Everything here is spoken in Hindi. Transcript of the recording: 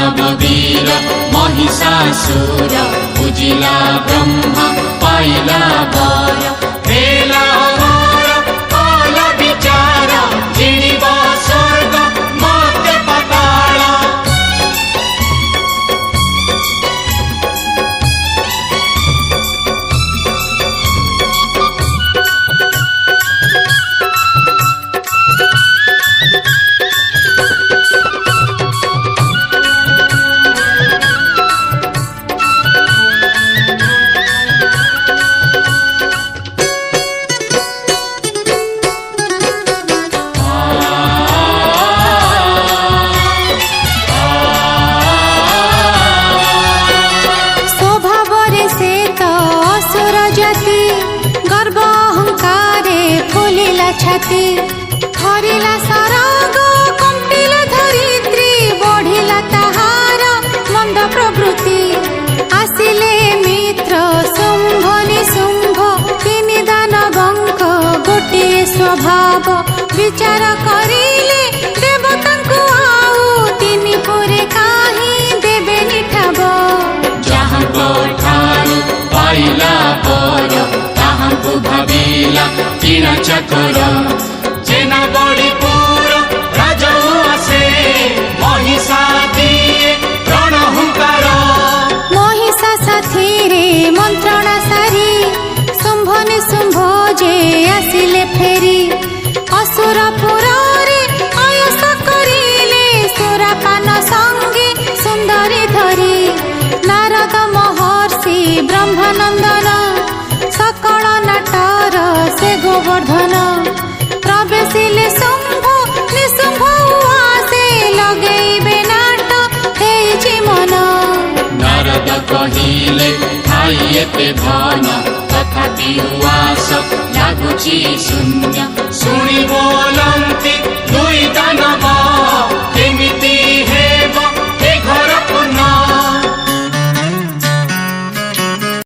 दानव वीर महिषासुर पूजिला ब्रह्मा पाइला वर हेला अमर कल विचार जिणिब स्वर्ग मर्त्य पाताल। छाती हरिला सरग कंपिला धरित्री बढ़िला ताहार मंद प्रवृत्ति आसिले मित्र शुंभ निशुंभ तीन दानवंक गोटिए स्वभाव विचार करिले देवतांकु आउ तीन पुरे काहि देबे निठाब जहाँको ठारू पाइला पर ताहाँको भाविला तीन चकर जेना बड़ी पुर राजा आसे महिषा दिए रण हुंकार महिषा साथी रे मंत्रणा सारी शुंभ निशुंभ जे आसिले फेरी असुरपुर रे आयस करिले सुरापान संगे सुंदरी धरी नारद महर्षि ब्रह्मानंदन सकल नाटर से गोवर्धन प्रवेशिले शुंभ निशुंभ आसे लगेइबे नाट हेछि मन नारद कहिले थाई एते धन तथापि उवास लागुची शून्य शुणी बोल